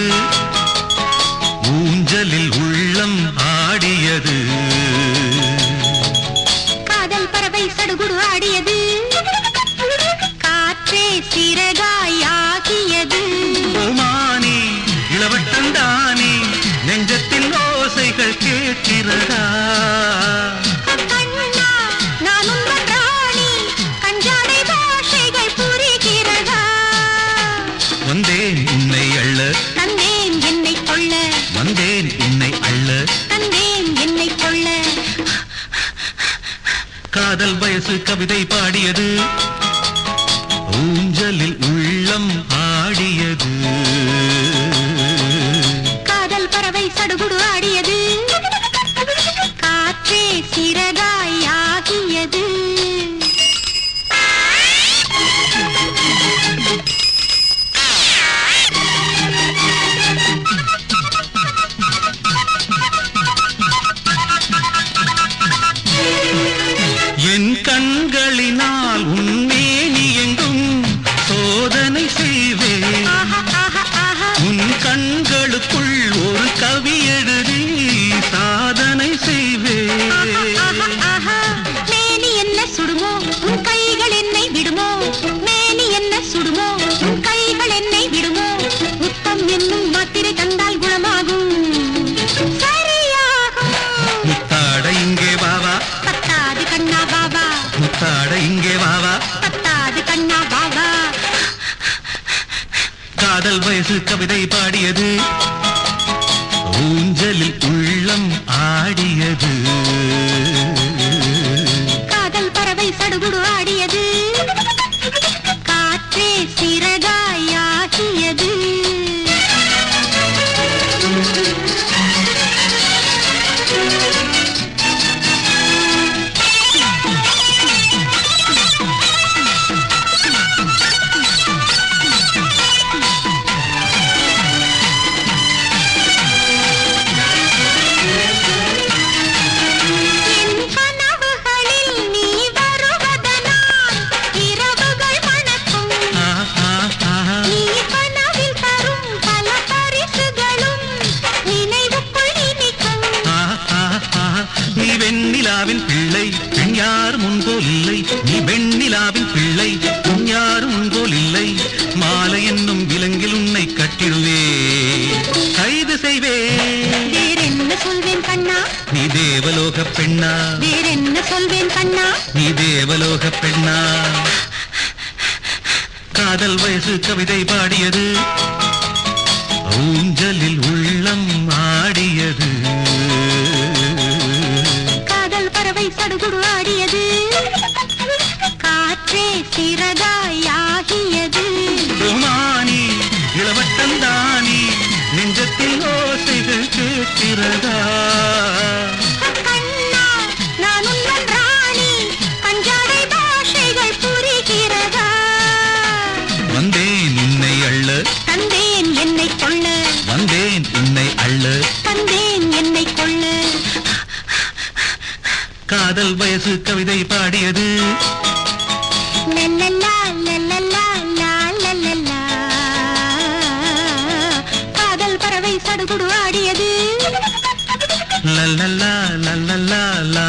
பாடியது ஊஞ்சலில் உள்ளம் ஆடியது காதல் பறவை சடுகுடு ஆடியது காற்றே சிறகாயாகியது ஓமானி இளவட்டந்தானி நெஞ்சத்தில் ஓசைகள் கேட்கிறதா வந்தேன் உன்னை அள்ள தந்தேன் என்னை கொள்ள வந்தேன் உன்னை அள்ள தந்தேன் என்னை கொள்ள காதல் வயசு கவிதை பாடியது ஊஞ்சலில் உள்ளம் ஆடியது காதல் பறவை சடுகுடு ஆடியது காற்றே சிறகாயாகியது என் கண்களினால் உன்மேனி எங்கும் சோதனை செய்வேன் உன் கண்களுக்குள் ஒரு கவி எழுதி சாதனை செய்வேன் மேனி என்ன சுடுமோ உன் கைகள் என்னை விடுமோ மேனி என்ன சுடுமோ உன் கைகள் என்னை விடுமோ முத்தம் என்னும் மாத்திரை தந்தால் குணமாகும் சரியாகும் முத்தாட இங்கே வாவா பத்தாது கண்ணா பாபா முத்தாட இங்கே வாவா பத்தாது கண்ணா பாபா காதல் வயசு கவிதை பாடியது ஊஞ்சலில் உள்ளம் ஆடியது காதல் பறவை சடுகுடு ஆடியது காற்றே சிறகாயாகியது நீ வெண்ணிலாவின் பிள்ளை பெண் யார் முன்போல் இல்லை நீ வெண்ணிலாவின் பிள்ளை பெண் யார் முன்போல் இல்லை மாலை என்னும் விலங்கில் உன்னை கட்டிடுவே கைது செய்வே வேறென்ன சொல்வேன் கண்ணா நீ தேவலோக பெண்ணா வேறென்ன சொல்வேன் கண்ணா நீ தேவலோக பெண்ணா காதல் வயசு கவிதை பாடியது ஊஞ்சலில் உள்ளம் ஆடியது காதல் பறவை சடுகுடு ஆடியது காற்றே சிறகாயாகியது ரோமானி இளவட்டந்தானி நெஞ்சத்தில் ஓசைகள் கேட்கிறதா கண்ணா நான் உந்தன் ராணி பஞ்சாடை பாஷைகள் புரிகிறதா வந்தேன் உன்னை அள்ள தந்தேன் என்னை கொள்ள வந்தேன் உன்னை அள்ள தந்தேன் என்னை கொள்ள காதல் வயசு கவிதை பாடியது லல்லல்லா, லல்லல்லா, லா, லல்லல்லா. காதல் பறவை சடுகுடு ஆடியது லல்லல்லா லல்லல்லா லா